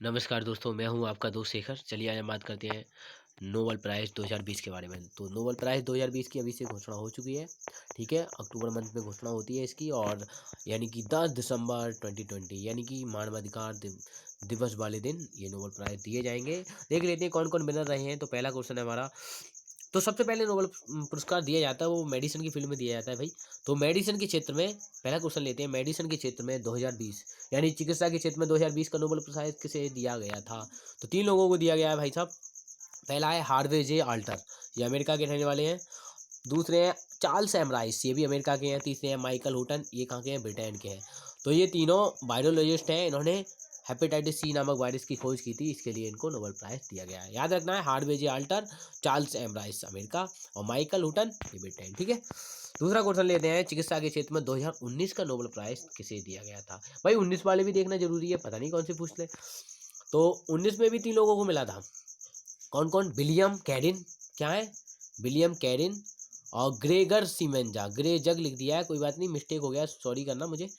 नमस्कार दोस्तों, मैं हूं आपका दोस्त शेखर। चलिए आज हम बात करते हैं नोबेल प्राइज़ 2020 के बारे में। तो नोबेल प्राइज़ 2020 की अभी से घोषणा हो चुकी है, ठीक है? अक्टूबर मंथ में घोषणा होती है इसकी और यानी कि 10 दिसंबर 2020 यानी कि मानवाधिकार दिवस वाले दिन ये नोबेल प्राइज़ दिए जाएँगे। देख लेते हैं कौन-कौन विनर रहे हैं। तो पहला क्वेश्चन है हमारा, तो सबसे पहले नोबेल पुरस्कार दिया जाता है वो मेडिसिन की फील्ड में दिया जाता है भाई। तो मेडिसिन के क्षेत्र में पहला क्वेश्चन लेते हैं, मेडिसिन के क्षेत्र में 2020 यानी चिकित्सा के क्षेत्र में 2020 का नोबेल प्राइज़ किसे दिया गया था? तो 3 लोगों को दिया गया है भाई साहब। पहला है हार्वे जे अल्टर, ये अमेरिका के रहने वाले हैं। दूसरे हैं चार्ल्स एम राइस, ये भी अमेरिका के हैं। तीसरे हैं माइकल हुटन, ये कहाँ के हैं? ब्रिटेन के हैं। तो ये तीनों वायरोलॉजिस्ट हैं, इन्होंने हेपेटाइटिस सी नामक वायरस की खोज की थी, इसके लिए इनको नोबेल प्राइज़ दिया गया है। याद रखना है, Harvey J Alter, Charles M Rice America और माइकल हुटन ये ब्रिटेन, ठीक है? दूसरा क्वेश्चन लेते हैं, चिकित्सा के क्षेत्र में 2019 का नोबेल प्राइज़ किसे दिया गया था? भाई 19 वाले भी देखना ज़रूरी है, पता नहीं कौन से पूछ ले। तो 19 में भी 3 लोगों को मिला था। कौन-कौन? विलियम कैरिन, क्या है? विलियम कैरिन और ग्रेगर सीमेंजा, ग्रे जग लिख दिया है, कोई बात नहीं, मिस्टेक हो गया, सॉरी करना मुझे।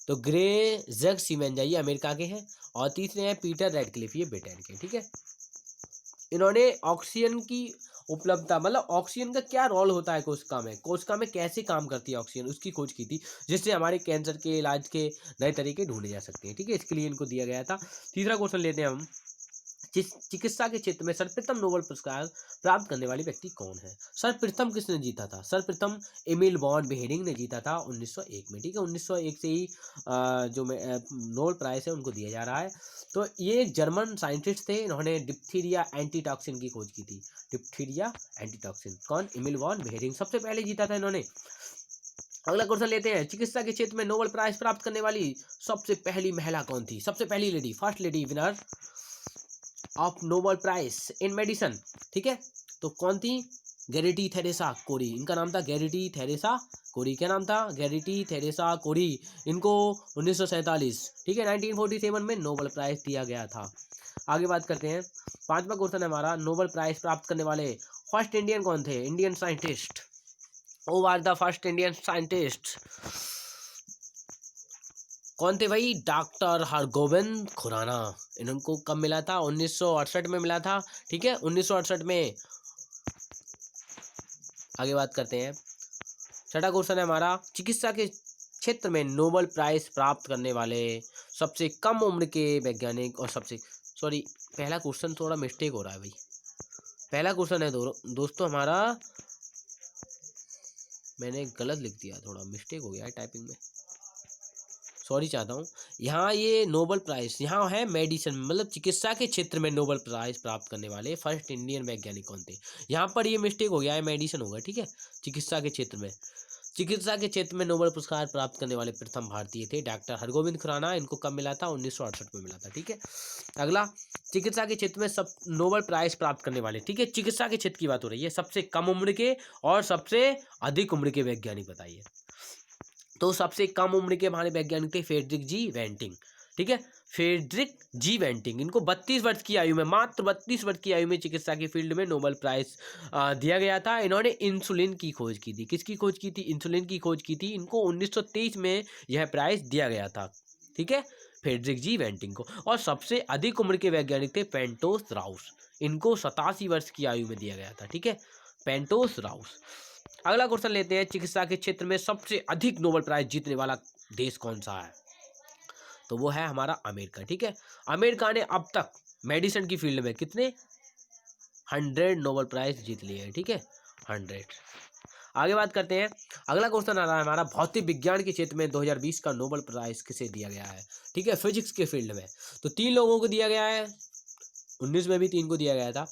तो ग्रे जग सीमेंजा ये अमेरिका के हैं और तीसरे हैं पीटर रेडक्लिफ, ये ब्रिटेन के, ठीक है? इन्होंने ऑक्सीजन की उपलब्धता, मतलब ऑक्सीजन का क्या रोल होता है कोशिका में कैसे काम करती है ऑक्सीजन, उसकी खोज की थी, जिससे हमारे कैंसर के इलाज के नए तरीके ढूंढे जा सकते हैं, ठीक है? इसके लिए इनको दिया गया था। तीसरा क्वेश्चन लेते हैं हम, चिकित्सा के क्षेत्र में सर्वप्रथम नोबेल पुरस्कार प्राप्त करने वाले व्यक्ति कौन है? सर्वप्रथम किसने जीता था? सर्वप्रथम एमिल वॉन बेहेरिंग ने जीता था 1901 में, ठीक है? 1901 से ही नोबेल प्राइज है उनको दिया जा रहा है। तो ये एक जर्मन साइंटिस्ट थे, इन्होंने डिप्थीरिया एंटीटॉक्सिन की खोज की थी। डिप्थीरिया एंटीटॉक्सिन कौन? एमिल वॉन बेहेरिंग, सबसे पहले जीता था इन्होंने। अगला क्वेश्चन लेते हैं, चिकित्सा के क्षेत्र में नोबेल प्राइज प्राप्त करने वाली सबसे पहली महिला कौन थी? सबसे पहली lady, first lady winner of Nobel prize in medicine, ठीक है? तो कौन थी? गैरिटी थेरेसा कोरी, इनका नाम था गैरिटी थेरेसा कोरी। क्या नाम था? गैरिटी थेरेसा कोरी। इनको 1947, ठीक है, 1947 में नोबेल प्राइज दिया गया था। आगे बात करते हैं, पांचवा क्वेश्चन है हमारा, नोबेल प्राइज प्राप्त करने वाले फर्स्ट इंडियन कौन थे? Indian scientist, who are the first Indian scientist? कौन थे भाई? डॉक्टर हरगोविंद खुराना। इनको कब मिला था? 1968 में मिला था, ठीक है? 1968 में। आगे बात करते हैं, छठा क्वेश्चन है हमारा, चिकित्सा के क्षेत्र में नोबेल प्राइज प्राप्त करने वाले सबसे कम उम्र के वैज्ञानिक और सबसे, सॉरी, पहला क्वेश्चन थोड़ा मिस्टेक हो रहा है भाई। पहला क्वेश्चन है दोस्तों हमारा, मैंने गलत लिख दिया, थोड़ा मिस्टेक हो गया है टाइपिंग में, सॉरी चाहता हूँ। यहाँ ये नोबेल प्राइज यहाँ है मेडिसिन, मतलब चिकित्सा के क्षेत्र में नोबेल प्राइज प्राप्त करने वाले फर्स्ट इंडियन वैज्ञानिक कौन थे? यहाँ पर ये मिस्टेक हो गया है, मेडिसिन होगा, ठीक है? चिकित्सा के क्षेत्र में, चिकित्सा के क्षेत्र में नोबेल पुरस्कार प्राप्त करने वाले प्रथम भारतीय थे डॉक्टर हरगोविंद खुराना। इनको कब मिला था? 1968 में मिला था, ठीक है? अगला, चिकित्सा के क्षेत्र में सब नोबेल प्राइज प्राप्त करने वाले, ठीक है, चिकित्सा के क्षेत्र की बात हो रही है, सबसे कम उम्र के और सबसे अधिक उम्र के वैज्ञानिक बताइए। तो सबसे कम उम्र के हमारे वैज्ञानिक थे फ्रेडरिक जी वेंटिंग, ठीक है? फ्रेडरिक जी वेंटिंग, इनको 32 वर्ष की आयु में, मात्र 32 वर्ष की आयु में चिकित्सा की फील्ड में नोबेल प्राइज दिया गया था। इन्होंने इंसुलिन की खोज की थी। किसकी खोज की थी? इंसुलिन की खोज की थी। इनको 1923 में यह प्राइज दिया गया था, ठीक है, फ्रेडरिक जी वेंटिंग को। और सबसे अधिक उम्र के वैज्ञानिक थे पेंटोस राउस, इनको 87 वर्ष की आयु में दिया गया था, ठीक है, पेंटोस राउस। अगला क्वेश्चन लेते हैं, चिकित्सा के क्षेत्र में सबसे अधिक नोबेल प्राइज जीतने वाला देश कौन सा है? तो वो है हमारा अमेरिका, ठीक है? अमेरिका ने अब तक मेडिसिन की फील्ड में कितने 100 नोबेल प्राइज जीत लिए हैं, ठीक है, 100। आगे बात करते हैं, अगला क्वेश्चन आ रहा है हमारा, भौतिक विज्ञान के क्षेत्र में 2020 का नोबेल प्राइज किसे दिया गया है? ठीक है, फिजिक्स के फील्ड में। तो 3 लोगों को दिया गया है, 19 में भी 3 को दिया गया था।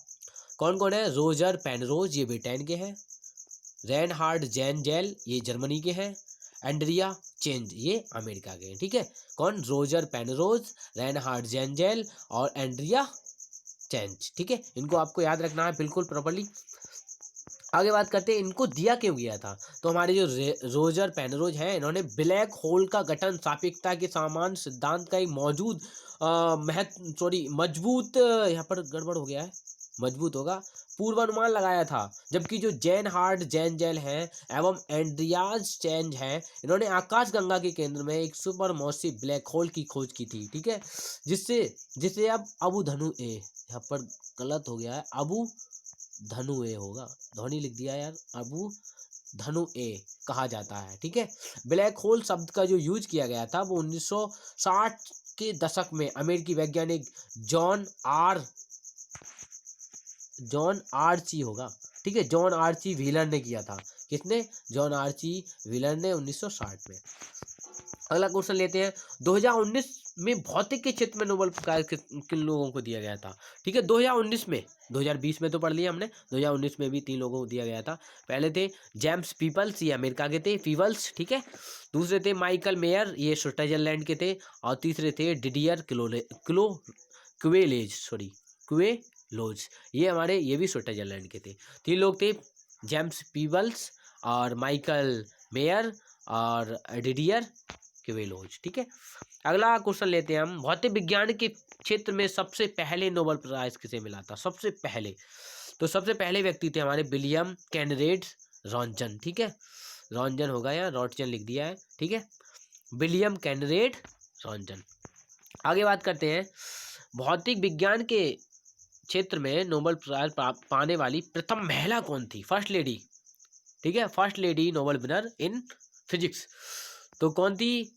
कौन कौन है? रोजर पेनरोज, ये ब्रिटेन के हैं। रेनहार्ड जेनजेल, ये जर्मनी के हैं। एंड्रिया चेंज, ये अमेरिका के हैं, ठीक है? कौन? रोजर पेनरोज, रेनहार्ड जेनजेल और एंड्रिया चेंज, ठीक है? इनको आपको याद रखना है बिल्कुल प्रॉपर्ली। आगे बात करते हैं, इनको दिया क्यों गया था? तो हमारे जो रोजर पेनरोज हैं, इन्होंने ब्लैक होल का गठन सापेक्षता के समान सिद्धांत का एक मजबूत यहाँ पर गड़बड़ हो गया है, मजबूत होगा, पूर्वानुमान लगाया था। जबकि जो जेनहार्ड जेंजेल हैं एवं एंड्रियाज चेंज हैं, इन्होंने आकाशगंगा के केंद्र में एक सुपरमैसिव ब्लैक होल की खोज की थी, ठीक है, जिससे जिसे अब अबू धनु ए, यहाँ पर गलत हो गया है, अबू धनु ए होगा, ध्वनि लिख दिया यार, अबू धनु ए कहा जाता है, ठीक है। ब्लैक होल शब्द का जो यूज किया गया था वो 1960 के दशक में अमेरिकी वैज्ञानिक जॉन आर्ची होगा, ठीक है, जॉन आर्ची व्हीलर ने किया था। किसने? जॉन आर्ची व्हीलर ने 1960 में। अगला क्वेश्चन लेते हैं, 2019 में भौतिक के क्षेत्र में नोबेल प्राइज किन लोगों को दिया गया था? ठीक है, 2019 में, 2020 में तो पढ़ लिया हमने, 2019 में भी 3 लोगों को दिया गया था। पहले थे जेम्स पीपल्स, ये अमेरिका के थे, पीपल्स, ठीक है। दूसरे थे माइकल मेयर, ये स्विट्जरलैंड के थे। और तीसरे थे डिडियर क्वेलोज, ये हमारे, ये भी स्विट्जरलैंड के थे। 3 लोग थे, जेम्स पीपल्स और माइकल मेयर और डिडियर क्वेलोज, ठीक है। अगला क्वेश्चन लेते हैं हम, भौतिक विज्ञान के क्षेत्र में सबसे पहले नोबेल प्राइज किसे मिला था? सबसे पहले, तो सबसे पहले व्यक्ति थे हमारे विलियम केनरेड रॉन्जन, ठीक है, रॉन्जन होगा या रॉन्जन लिख दिया है, ठीक है, विलियम केनरेड रॉन्जन। आगे बात करते हैं, भौतिक विज्ञान के क्षेत्र में नोबेल प्राइज पाने वाली प्रथम महिला कौन थी? फर्स्ट लेडी, ठीक है, first lady Nobel winner in physics, तो कौन थी?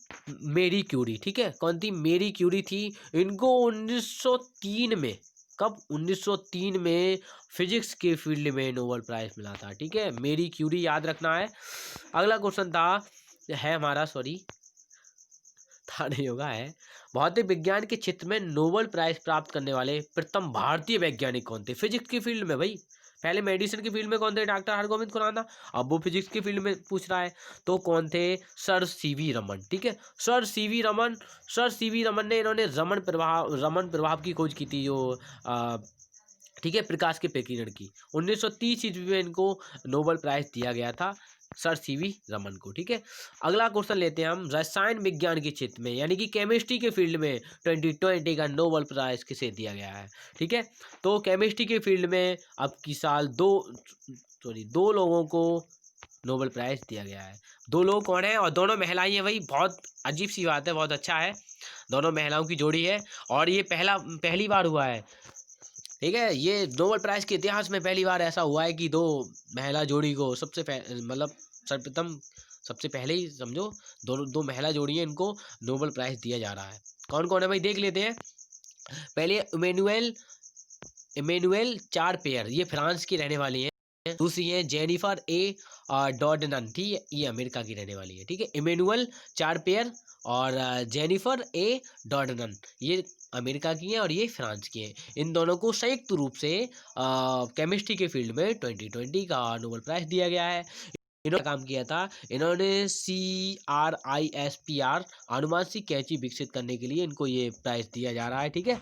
मेरी क्यूरी, ठीक है, कौन थी? मेरी क्यूरी थी। इनको 1903 में, कब? 1903 में फिजिक्स के फील्ड में नोबेल प्राइज मिला था, ठीक है, मेरी क्यूरी याद रखना है। अगला क्वेश्चन है हमारा, नहीं होगा, है भौतिक विज्ञान के क्षेत्र में नोबेल प्राइज प्राप्त करने वाले प्रथम भारतीय वैज्ञानिक कौन थे? फिजिक्स की फील्ड में भाई, पहले मेडिसिन की फील्ड में कौन थे? डॉक्टर हरगोविंद खुराना। अब वो फिजिक्स की फील्ड में पूछ रहा है, तो कौन थे? सर सीवी रमन, ठीक है, सर सीवी रमन ने, इन्होंने रमन प्रभाव की खोज की थी, जो ठीक है, प्रकाश के प्रकीर्णन की। 1930 ईस्वी में इनको नोबेल प्राइज दिया गया था, सर सीवी रमन को, ठीक है। अगला क्वेश्चन लेते हैं हम, रसायन विज्ञान के क्षेत्र में यानी कि केमिस्ट्री के फील्ड में 2020 का नोबेल प्राइज किसे दिया गया है? ठीक है, तो केमिस्ट्री के फील्ड में अब की साल दो लोगों को नोबेल प्राइज दिया गया है। 2 लोग कौन है? और दोनों महिलाएं हैं भाई, बहुत अजीब सी बात है, बहुत अच्छा है, दोनों महिलाओं की जोड़ी है और ये पहली बार हुआ है, ठीक है, ये नोबेल प्राइज के इतिहास में पहली बार ऐसा हुआ है कि 2 महिला जोड़ी को मतलब सर्वप्रथम, सबसे पहले ही समझो, दो महिला जोड़ी है, इनको नोबेल प्राइज दिया जा रहा है। कौन कौन है भाई, देख लेते हैं। पहले इमेनुएल चारपेयर, ये फ्रांस की रहने वाली है। दूसरी है जेनिफर ए डॉर्डनन, ठीक है, ये अमेरिका की रहने वाली है, ठीक है, इमेनुअल चारपेयर और जेनिफर ए डॉर्डनन, ये अमेरिका की है और ये फ्रांस की है। इन दोनों को संयुक्त रूप से केमिस्ट्री के फील्ड में 2020 का नोबेल प्राइज दिया गया है। इन्होंने काम किया था, इन्होंने CRISPR आनुवांशिक कैंची विकसित करने के लिए इनको ये प्राइज दिया जा रहा है, ठीक है,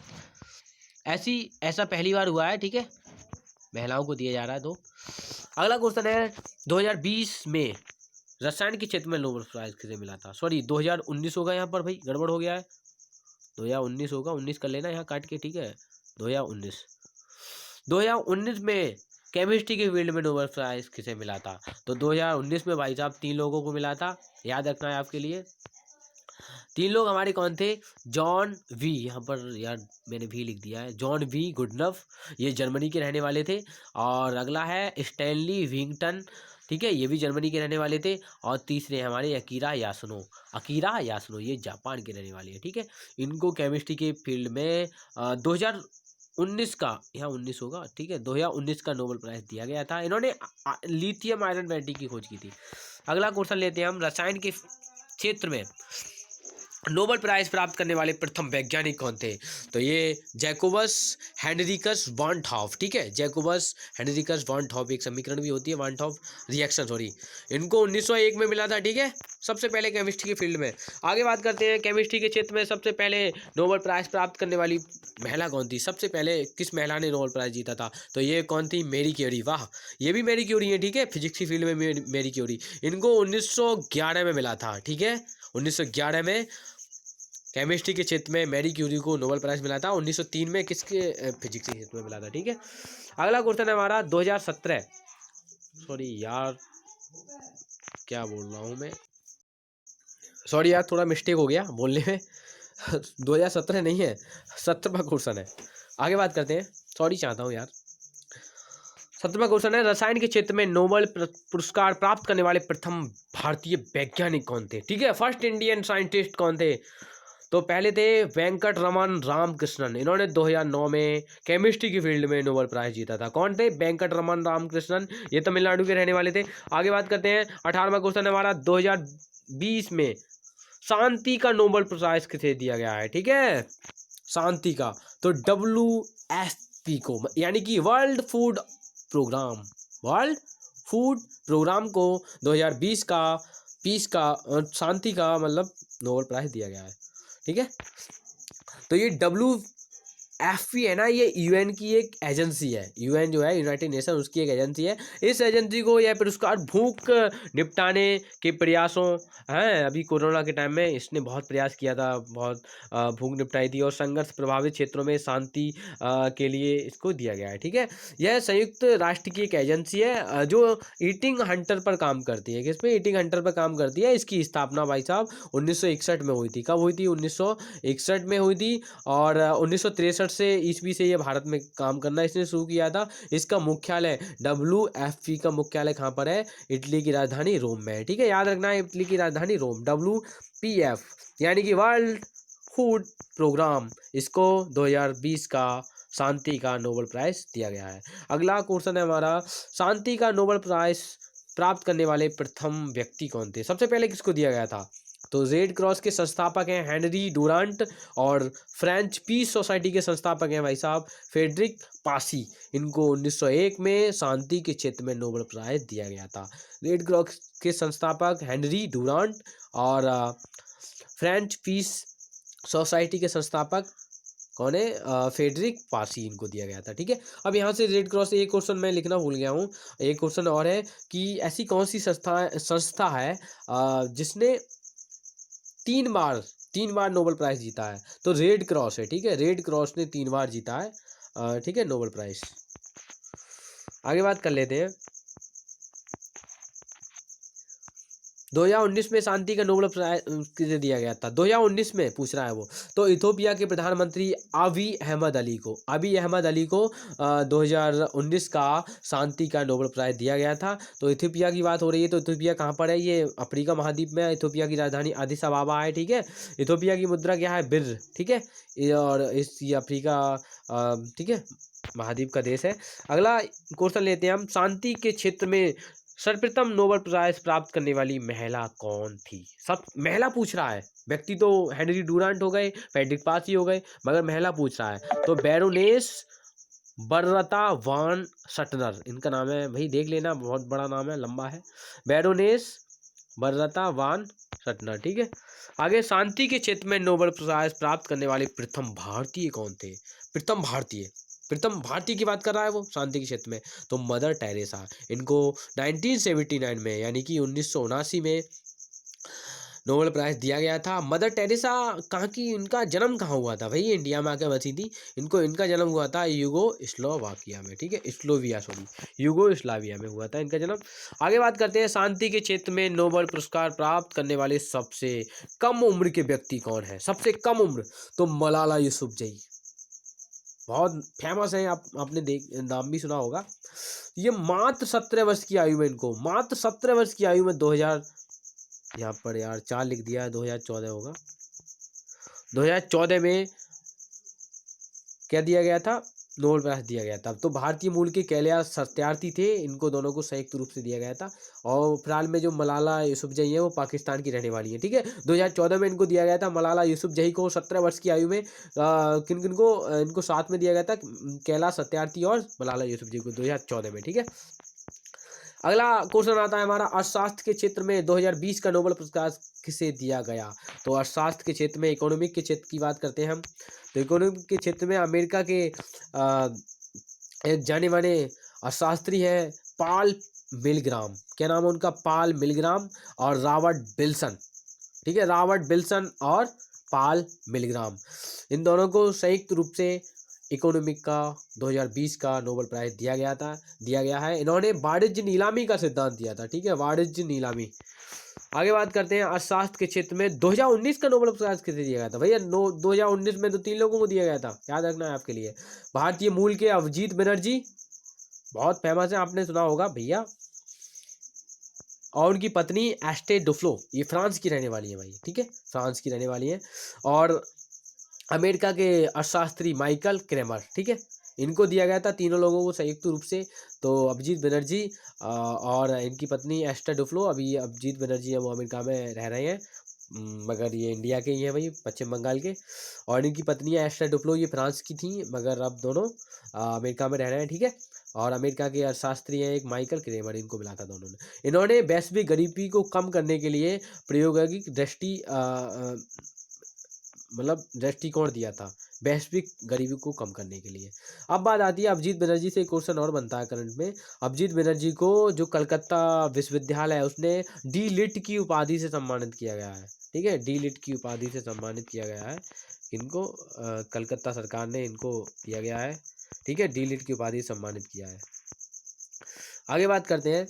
ऐसा पहली बार हुआ है, ठीक है, महिलाओं को दिया जा रहा है। तो अगला क्वेश्चन है, 2020 में रसायन के क्षेत्र में नोबेल प्राइज किसे मिला था? 2019 होगा, यहाँ पर भाई गड़बड़ हो गया है, 2019 होगा, 19 कर लेना यहाँ काट के, ठीक है, 2019 में केमिस्ट्री के फील्ड में नोबेल प्राइज किसे मिला था? तो 2019 में भाई साहब 3 लोगों को मिला था, याद रखना है आपके लिए। 3 लोग हमारे कौन थे? जॉन वी, यहाँ पर यार मैंने भी लिख दिया है, जॉन वी गुडनफ, ये जर्मनी के रहने वाले थे। और अगला है स्टैनली विंगटन, ठीक है, ये भी जर्मनी के रहने वाले थे। और तीसरे हमारे अकीरा यासुनो, ये जापान के रहने वाले हैं, ठीक है। इनको केमिस्ट्री के फील्ड में 2019 का, यहाँ 19 होगा, ठीक है, 2019 का नोबेल प्राइज दिया गया था। इन्होंने लिथियम आयरन बैटरी की खोज की थी। अगला क्वेश्चन लेते हैं हम, रसायन के क्षेत्र में नोबेल प्राइज प्राप्त करने वाले प्रथम वैज्ञानिक कौन थे? तो ये जैकोबस हेनरिकस वॉन टॉफ, ठीक है, जैकोबस हेनरिकस वॉन टॉफ, एक समीकरण भी होती है, वॉन टॉफ रिएक्शन, इनको 1901 में मिला था, ठीक है, सबसे पहले केमिस्ट्री के फील्ड में। आगे बात करते हैं, केमिस्ट्री के क्षेत्र में सबसे पहले नोबेल प्राइज प्राप्त करने वाली महिला कौन थी? सबसे पहले किस महिला ने नोबेल प्राइज जीता था? तो ये कौन थी? मेरी क्यूरी, वाह, ये भी मेरी क्यूरी है, ठीक है, फिजिक्स की फील्ड में मेरी क्यूरी, इनको 1911 में मिला था, ठीक है, 1911 में केमिस्ट्री के क्षेत्र में मैरी क्यूरी को नोबेल प्राइज़ मिला था। 1903 में किसके फिजिक्स के क्षेत्र में मिला था। ठीक है, अगला क्वेश्चन है हमारा 2017। सॉरी यार, क्या बोल रहा हूँ मैं, सॉरी यार, थोड़ा मिस्टेक हो गया बोलने में 2017 नहीं है, 17वां क्वेश्चन है। आगे बात करते हैं, सॉरी चाहता हूँ यार। 17वां क्वेश्चन है, रसायन के क्षेत्र में नोबेल पुरस्कार प्राप्त करने वाले प्रथम भारतीय वैज्ञानिक कौन थे। ठीक है, फर्स्ट इंडियन साइंटिस्ट कौन थे। तो पहले थे वेंकट रमन रामकृष्णन, इन्होंने 2009 में केमिस्ट्री की फील्ड में नोबेल प्राइज जीता था। कौन थे, वेंकट रमन रामकृष्णन, ये तमिलनाडु के रहने वाले थे। आगे बात करते हैं, 18वां क्वेश्चन है हमारा, 2020 में शांति का नोबेल प्राइज किसे दिया गया है। ठीक है, शांति का, तो WFP को, यानी कि वर्ल्ड फूड प्रोग्राम को 2020 का पीस का शांति का मतलब नोबेल प्राइज दिया गया है। ठीक है, तो ये WFP है ना, ये UN की एक एजेंसी है। UN जो है, यूनाइटेड नेशन, उसकी एक एजेंसी है। इस एजेंसी को यह पुरस्कार भूख निपटाने के प्रयासों हैं, अभी कोरोना के टाइम में इसने बहुत प्रयास किया था, बहुत भूख निपटाई थी और संघर्ष प्रभावित क्षेत्रों में शांति के लिए इसको दिया गया है। ठीक है, यह संयुक्त राष्ट्र की एक एजेंसी है जो ईटिंग हंटर पर काम करती है। किस पे, ईटिंग हंटर पर काम करती है। इसकी स्थापना भाई साहब 1961 में हुई थी। कब हुई थी, 1961 में हुई थी। और 1963 से ईस्वी से ये भारत में काम करना इसने शुरू किया था। इसका मुख्यालय, WFP का मुख्यालय कहाँ पर है, इटली की राजधानी रोम में है। ठीक है, याद रखना है, इटली की राजधानी रोम। WPF यानी कि वर्ल्ड फूड प्रोग्राम, इसको 2020 का शांति का नोबेल प्राइज दिया गया है। अगला क्वेश्चन है हमारा, शांति का नोबेल प्राइज प्राप्त करने वाले प्रथम व्यक्ति कौन थे। सबसे पहले किसको दिया गया था, तो रेड क्रॉस के संस्थापक हैं हेनरी डुरांट, और फ्रेंच पीस सोसाइटी के संस्थापक हैं भाई साहब फ्रेडरिक पासी। इनको 1901 में शांति के क्षेत्र में नोबेल प्राइज दिया गया था। रेड क्रॉस के संस्थापक हेनरी डुरांट और फ्रेंच पीस सोसाइटी के संस्थापक कौन है, फ्रेडरिक पासी, इनको दिया गया था। ठीक है, अब यहाँ से रेड क्रॉस, एक क्वेश्चन मैं लिखना भूल गया हूँ। एक क्वेश्चन और है कि ऐसी कौन सी संस्था है जिसने तीन बार नोबेल प्राइज जीता है। तो रेड क्रॉस है। ठीक है, रेड क्रॉस ने 3 बार जीता है ठीक है, नोबेल प्राइज। आगे बात कर लेते हैं, 2019 में शांति का नोबेल प्राइज किसे दिया गया था। 2019 में पूछ रहा है वो, तो इथोपिया के प्रधानमंत्री अबी अहमद अली को 2019 का शांति का नोबेल प्राइज दिया गया था। तो इथोपिया की बात हो रही है, तो इथोपिया कहाँ पर है, ये अफ्रीका महाद्वीप में है। इथोपिया की राजधानी अदिस अबाबा है। ठीक है, इथोपिया की मुद्रा क्या है, बिर। ठीक है, और ये अफ्रीका ठीक है, महाद्वीप का देश है। अगला क्वेश्चन लेते हैं हम, शांति के क्षेत्र में सर्वप्रथम नोबेल प्राइज प्राप्त करने वाली महिला कौन थी। सब महिला पूछ रहा है, व्यक्ति तो हेनरी डुरांट हो गए, फ्रेडरिक पासी हो गए, मगर महिला पूछ रहा है। तो बैरोनेस बर्रता वान सटनर, इनका नाम है भाई, देख लेना, बहुत बड़ा नाम है, लंबा है, बैरोनेस बर्रता वान सटनर। ठीक है, आगे, शांति के क्षेत्र में नोबेल प्राइज प्राप्त करने वाले प्रथम भारतीय कौन थे। प्रथम भारतीय की बात कर रहा है वो शांति के क्षेत्र में, तो मदर टेरेसा। इनको 1979 में, यानी कि 1979 में नोबेल प्राइज दिया गया था। मदर टेरेसा कहाँ की, इनका जन्म कहाँ हुआ था भाई, इंडिया में आकर बसी थी। इनका जन्म हुआ था यूगोस्लाविया में। ठीक है, यूगोस्लाविया में हुआ था इनका जन्म। आगे बात करते हैं, शांति के क्षेत्र में नोबेल पुरस्कार प्राप्त करने वाले सबसे कम उम्र के व्यक्ति कौन है। सबसे कम उम्र, तो मलाला यूसुफजई, बहुत फेमस है, आपने नाम भी सुना होगा। ये मात्र 17 वर्ष की आयु में, इनको मात्र 17 वर्ष की आयु में 2000, यहाँ पर यार 4 लिख दिया है, 2014 होगा, 2014 में क्या दिया गया था, नोबेल प्राइज दिया गया था। तो भारतीय मूल के कैलाश सत्यार्थी थे, इनको दोनों को संयुक्त रूप से दिया गया था। और फिलहाल में जो मलाला यूसुफजई है वो पाकिस्तान की रहने वाली है। ठीक है, 2014 में इनको दिया गया था, मलाला यूसुफजई को 17 वर्ष की आयु में। किन किन को, इनको साथ में दिया गया था, कैलाश सत्यार्थी और मलाला यूसुफजई को 2014 में। ठीक है, अगला क्वेश्चन आता है हमारा, अर्थशास्त्र के क्षेत्र में 2020 का नोबेल पुरस्कार किसे दिया गया। तो अर्थशास्त्र के क्षेत्र में, इकोनॉमिक के क्षेत्र की बात करते हैं हम, तो इकोनॉमिक के क्षेत्र में अमेरिका के एक जाने माने अर्थशास्त्री है पॉल मिलग्राम। क्या नाम है उनका, पॉल मिलग्राम और रॉबर्ट विल्सन। ठीक है, रॉबर्ट विल्सन और पाल मिलग्राम, इन दोनों को संयुक्त रूप से इकोनॉमिक का 2020 का नोबेल प्राइज दिया गया है। इन्होंने वाणिज्य नीलामी का सिद्धांत दिया था, ठीक है, वाणिज्य नीलामी। आगे बात करते हैं अर्थशास्त्र के क्षेत्र में 2019 का नोबेल प्राइज किसे दिया गया था भैया? 2019 में तो 3 लोगों को दिया गया था, याद रखना है आपके लिए। भारतीय मूल के अभिजीत बनर्जी, बहुत फेमस है, आपने सुना होगा भैया, और उनकी पत्नी एस्टे डुफ्लो, ये फ्रांस की रहने वाली है भाई, ठीक है, फ्रांस की रहने वाली है। और अमेरिका के अर्थशास्त्री माइकल क्रेमर, ठीक है, इनको दिया गया था, तीनों लोगों को संयुक्त रूप से। तो अभिजीत बनर्जी और इनकी पत्नी एस्टर डुफ्लो, अभी अभिजीत बनर्जी है वो अमेरिका में रह रहे हैं, मगर ये इंडिया के ही हैं भाई, पश्चिम बंगाल के। और इनकी पत्नी एस्टर डुफ्लो ये फ्रांस की थी, मगर अब दोनों अमेरिका में रह रहे हैं, ठीक है। और अमेरिका के अर्थशास्त्री हैं एक माइकल क्रेमर, इनको मिला था दोनों ने। इन्होंने वैश्विक गरीबी को कम करने के लिए प्रायोगिक मतलब दृष्टिकोण दिया था, वैश्विक गरीबी को कम करने के लिए। अब बात आती है अभिजीत बनर्जी से, एक क्वेश्चन और बनता है करंट में। अभिजीत बनर्जी को जो कलकत्ता विश्वविद्यालय है उसने डी लिट की उपाधि से सम्मानित किया गया है, ठीक है, डी लिट की उपाधि से सम्मानित किया गया है इनको, कलकत्ता सरकार ने इनको दिया गया है, ठीक है, डी लिट की उपाधि से सम्मानित किया है। आगे बात करते हैं,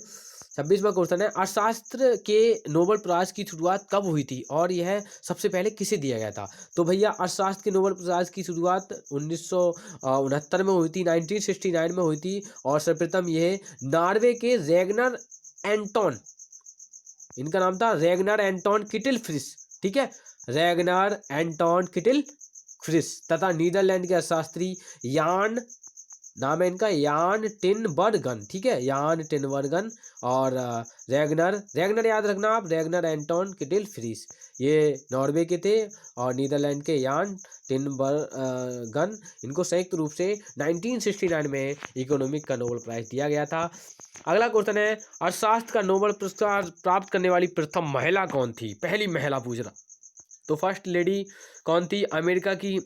26वां क्वेश्चन है, अर्थशास्त्र के नोबेल प्राइज की शुरुआत कब हुई थी और यह सबसे पहले किसे दिया गया था? तो भैया अर्थशास्त्र के नोबेल प्राइज की शुरुआत 1969 में हुई थी, 1969 में हुई थी। और सर्वप्रथम यह नॉर्वे के रेगनर एंटोन, इनका नाम था रेगनर एंटोन किटल फ्रिस, ठीक है, रेगनर एंटोन किटल फ्रिस, तथा नीदरलैंड के अर्थशास्त्री यान, नाम है इनका यान टिनबर्गन, ठीक है, यान टिनबर्गन। और रेगनर याद रखना आप, रेगनर एंटोन किटिल फ्रीस, ये नॉर्वे के थे, और नीदरलैंड के यान टिनबर्गन, इनको संयुक्त रूप से 1969 में इकोनॉमिक का नोबेल प्राइज दिया गया था। अगला क्वेश्चन है, अर्थशास्त्र का नोबेल पुरस्कार प्राप्त करने वाली प्रथम महिला कौन थी? पहली महिला पूछ रहा, तो फर्स्ट लेडी कौन थी? अमेरिका की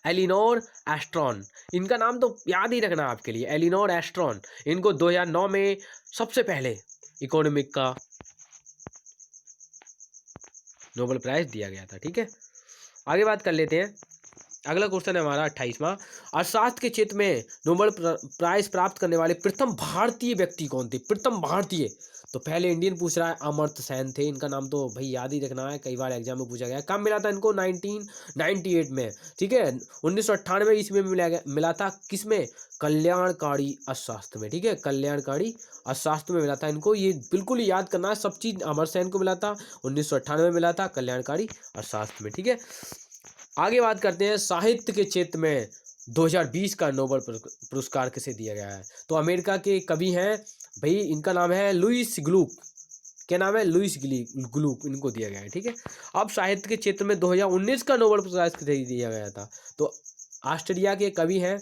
एलिनोर एस्ट्रॉन, इनका नाम तो याद ही रखना आपके लिए, एलिनोर एस्ट्रॉन। इनको 2009 में सबसे पहले इकोनॉमिक का नोबेल प्राइज दिया गया था, ठीक है। आगे बात कर लेते हैं, अगला क्वेश्चन है हमारा 28वां, अर्थशास्त्र के क्षेत्र में नोबेल प्राइज प्राप्त करने वाले प्रथम भारतीय व्यक्ति कौन थे? प्रथम भारतीय, तो पहले इंडियन पूछ रहा है, अमर्त्य सेन थे, इनका नाम तो भाई याद ही रखना है, कई बार एग्जाम में पूछा गया। कब मिला था इनको? 1998 में, ठीक है, 1998 ईस्वी में मिला था, किसमें? कल्याणकारी अर्थशास्त्र में, ठीक है, कल्याणकारी अर्थशास्त्र में मिला था इनको, ये बिल्कुल ही याद करना है, सब चीज अमर्त्य सेन को मिला था, 1998 में मिला था कल्याणकारी अर्थशास्त्र में, ठीक है। आगे बात करते हैं, साहित्य के क्षेत्र में 2020 का नोबेल पुरस्कार किसे दिया गया है? तो अमेरिका के कवि हैं भाई, इनका नाम है लुईस ग्लूक, क्या नाम है? लुईस ग्लूक, इनको दिया गया है, ठीक है। अब साहित्य के क्षेत्र में 2019 का नोबेल पुरस्कार किसे दिया गया था? तो ऑस्ट्रेलिया के कवि हैं,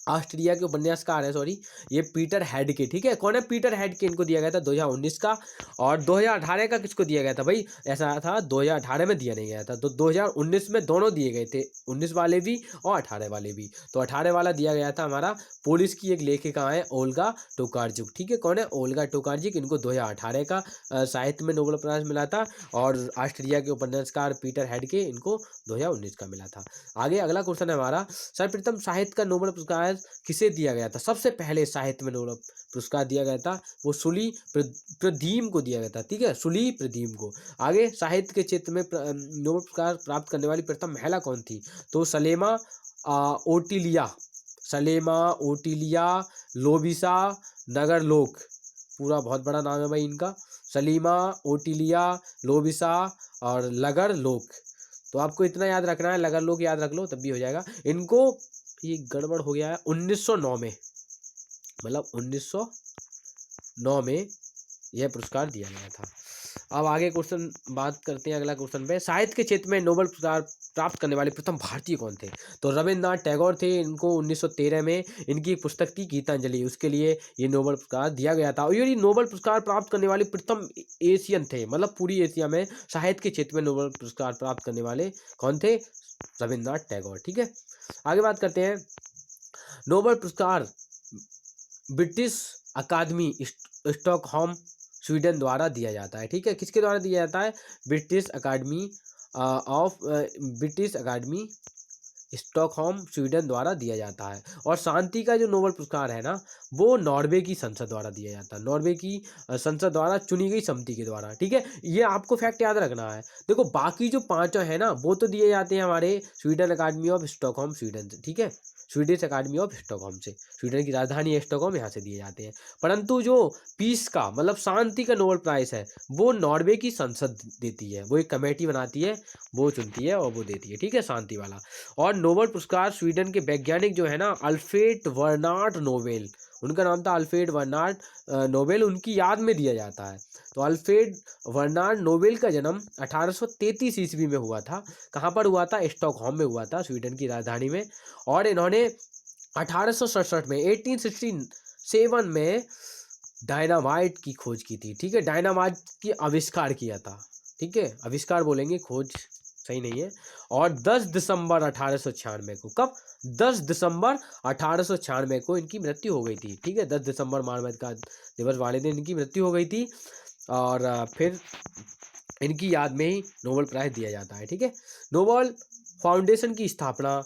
ऑस्ट्रेलिया के उपन्यासकार है, सॉरी, ये पीटर हैडके, ठीक है, कौन है? पीटर हैडके, इनको दिया गया था 2019 का। और 2018 का किसको दिया गया था भाई? ऐसा था 2018 में दिया नहीं गया था, तो 2019 में दोनों दिए गए थे, 19 वाले भी और 18 वाले भी। तो 18 वाला दिया गया था हमारा पोलिस की एक लेखिका है ओल्गा टोकार्जुक, ठीक है, कौन है? ओल्गा टोकार्जुक, इनको 2018 का साहित्य में नोबेल प्राइज मिला था। और ऑस्ट्रेलिया के उपन्यासकार पीटर हैडके, इनको 2019 का मिला था। आगे अगला क्वेश्चन है हमारा, सर्वप्रथम साहित्य का नोबेल पुरस्कार किसे दिया गया था? सबसे पहले साहित्य में नोबेल पुरस्कार दिया गया था, वो सुली प्रदीम को दिया गया था, ठीक है, सुली प्रदीम को। आगे साहित्य के क्षेत्र में नोबेल पुरस्कार प्राप्त करने वाली प्रथम महिला कौन थी? तो सलेमा ओटिलिया, सलेमा ओटिलिया लोबिसा नगरलोक, पूरा बहुत बड़ा नाम है भाई इनका, सलीमा ओटिलिया लोबिसा और लगरलोक। तो आपको इतना याद रखना है, लगरलोक याद रख लो तब भी हो जाएगा। इनको ये गड़बड़ हो गया है, 1909 में, मतलब 1909 में यह पुरस्कार दिया गया था। अब आगे क्वेश्चन बात करते हैं, अगला क्वेश्चन पे, साहित्य के क्षेत्र में नोबेल पुरस्कार प्राप्त करने वाले प्रथम भारतीय कौन थे? तो रविन्द्रनाथ टैगोर थे, इनको 1913 में इनकी एक पुस्तक थी गीतांजलि, उसके लिए ये नोबेल पुरस्कार दिया गया था। और ये नोबेल पुरस्कार प्राप्त करने वाले प्रथम एशियन थे, मतलब पूरी एशिया में साहित्य के क्षेत्र में नोबेल पुरस्कार प्राप्त करने वाले कौन थे? रविन्द्रनाथ टैगोर, ठीक है। आगे बात करते हैं, नोबेल पुरस्कार ब्रिटिश अकादमी स्टॉकहोम स्वीडन द्वारा दिया जाता है, ठीक है, किसके द्वारा दिया जाता है? British academy of British academy Stockholm Sweden द्वारा दिया जाता है। और शांति का जो नोबेल पुरस्कार है ना, वो नॉर्वे की संसद द्वारा दिया जाता है, नॉर्वे की संसद द्वारा चुनी गई समिति के द्वारा। ठीक है, ये आपको फैक्ट याद रखना है। देखो बाकी जो पांचों है ना, वो तो दिए जाते हैं हमारे Sweden academy of Stockholm Sweden से। ठीक है, स्वीडिश अकादमी ऑफ स्टॉकहोम से, स्वीडन की राजधानी है स्टॉकहोम, यहाँ से दिए जाते हैं। परंतु जो पीस का मतलब शांति का नोबेल प्राइज है, वो नॉर्वे की संसद देती है, वो एक कमेटी बनाती है, वो चुनती है और वो देती है। ठीक है, शांति वाला। और नोबेल पुरस्कार स्वीडन के वैज्ञानिक जो है ना, अल्फ्रेड बर्नार्ड नोबेल, उनका नाम था अल्फ्रेड बर्नार्ड नोबेल, उनकी याद में दिया जाता है। तो अल्फ्रेड बर्नार्ड नोबेल का जन्म 1833 ईस्वी में हुआ था। कहाँ पर हुआ था? स्टॉकहोम में हुआ था, स्वीडन की राजधानी में। और इन्होंने 1867 में 1867 में डायनामाइट की खोज की थी। ठीक है, डायनामाइट की आविष्कार किया था। ठीक है, आविष्कार बोलेंगे, खोज सही नहीं है। और 10 दिसंबर 1896 को, कब? 10 दिसंबर 1896 को इनकी मृत्यु हो गई थी। ठीक है, 10 दिसंबर मानवाधिकार दिवस वाले दिन इनकी मृत्यु हो गई थी। और फिर इनकी याद में ही नोबेल प्राइज दिया जाता है। ठीक है, नोबेल फाउंडेशन की स्थापना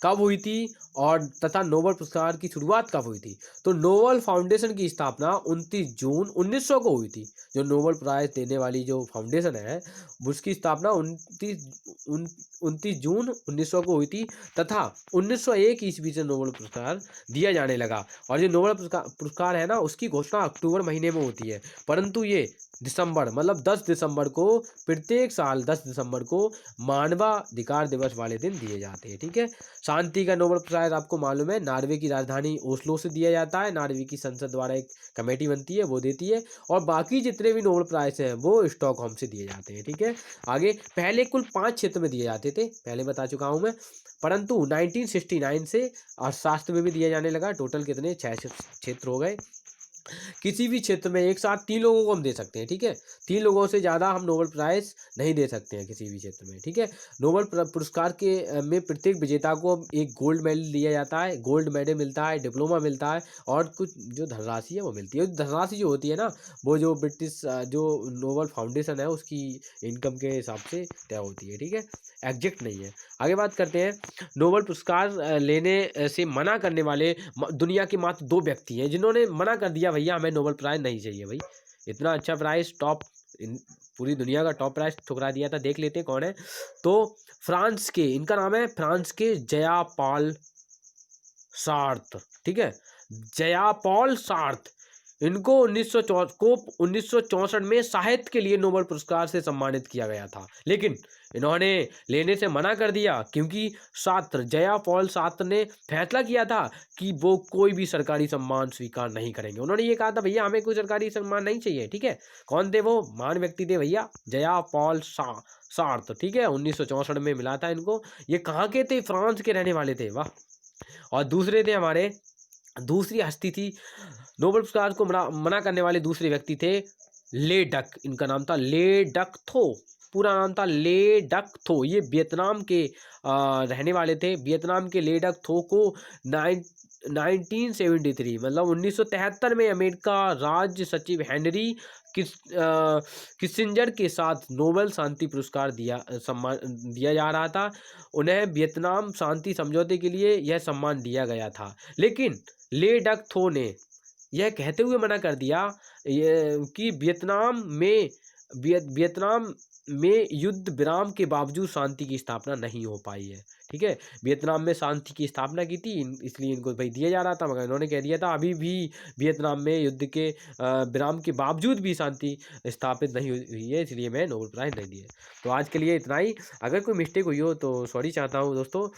कब हुई थी और तथा नोबेल पुरस्कार की शुरुआत कब हुई थी? तो नोबेल फाउंडेशन की स्थापना 29 जून 1900 को हुई थी। जो नोबेल प्राइज देने वाली जो फाउंडेशन है, उसकी स्थापना 29 जून 1900 को हुई थी, तथा 1901 ईस्वी से नोबेल पुरस्कार दिया जाने लगा। और जो नोबेल पुरस्कार है ना, उसकी घोषणा अक्टूबर महीने में होती है, परंतु ये दिसंबर मतलब 10 दिसंबर को, प्रत्येक साल 10 दिसंबर को मानवाधिकार दिवस वाले दिन दिए जाते हैं। ठीक है, शांति का नोबेल प्राइज आपको मालूम है नॉर्वे की राजधानी ओस्लो से दिया जाता है, नॉर्वे की संसद द्वारा एक कमेटी बनती है, वो देती है। और बाकी जितने भी नोबेल प्राइज हैं वो स्टॉकहोम से दिए जाते हैं। ठीक है, आगे पहले कुल 5 क्षेत्र में दिए जाते थे, पहले बता चुका हूँ मैं, परंतु 1969 से अर्थशास्त्र में भी दिया जाने लगा। टोटल कितने? 6 क्षेत्र हो गए। किसी भी क्षेत्र में एक साथ 3 लोगों को हम दे सकते हैं। ठीक है, 3 लोगों से ज़्यादा हम नोबेल प्राइज नहीं दे सकते हैं किसी भी क्षेत्र में। ठीक है, नोबेल पुरस्कार के में प्रत्येक विजेता को एक गोल्ड मेडल दिया जाता है, गोल्ड मेडल मिलता है, डिप्लोमा मिलता है, और कुछ जो धनराशि है वो मिलती है। धनराशि जो होती है ना, वो जो ब्रिटिश जो नोबेल फाउंडेशन है उसकी इनकम के हिसाब से तय होती है। ठीक है, एग्जैक्ट नहीं है। आगे बात करते हैं, नोबेल पुरस्कार लेने से मना करने वाले दुनिया के मात्र 2 व्यक्ति हैं जिन्होंने मना कर दिया, भैया हमें नोबेल प्राइज नहीं चाहिए। भाई इतना अच्छा प्राइज, टॉप, पूरी दुनिया का टॉप प्राइज ठुकरा दिया था। देख लेते हैं कौन है। तो फ्रांस के, इनका नाम है फ्रांस के जयापाल सार्त्र। ठीक है, जयापाल सार्त्र, इनको 1964 में साहित्य के लिए नोबेल पुरस्कार से सम्मानित किया गया था, लेकिन इन्होंने लेने से मना कर दिया, क्योंकि जयापाल सार्त्र ने फैसला किया था कि वो कोई भी सरकारी सम्मान स्वीकार नहीं करेंगे। उन्होंने ये कहा था, भैया हमें कोई सरकारी सम्मान नहीं चाहिए। ठीक है, कौन थे वो? महान व्यक्ति थे भैया, जयापाल सार्त्र। ठीक है, 1964 में मिला था इनको। ये कहाँ के थे? फ्रांस के रहने वाले थे। वाह। और दूसरे थे हमारे, दूसरी हस्ती थी नोबेल पुरस्कार को मना करने वाले दूसरे व्यक्ति थे ले डक। इनका नाम था ले डक थो, पूरा नाम था ले डक थो। ये वियतनाम के रहने वाले थे। वियतनाम के ले डक थो को 1973 मतलब 1973 में अमेरिका राज्य सचिव हेनरी किसिंजर के साथ नोबेल शांति पुरस्कार दिया जा रहा था। उन्हें वियतनाम शांति समझौते के लिए यह सम्मान दिया गया था, लेकिन ले डक थो ने यह कहते हुए मना कर दिया कि वियतनाम में युद्ध विराम के बावजूद शांति की स्थापना नहीं हो पाई है। ठीक है, वियतनाम में शांति की स्थापना की थी, इसलिए इनको भाई दिया जा रहा था, मगर इन्होंने कह दिया था अभी भी वियतनाम में युद्ध के विराम के बावजूद भी शांति स्थापित नहीं हुई है, इसलिए मैं नोबेल प्राइज नहीं दिए। तो आज के लिए इतना ही। अगर कोई मिस्टेक हुई हो तो सॉरी चाहता हूँ दोस्तों।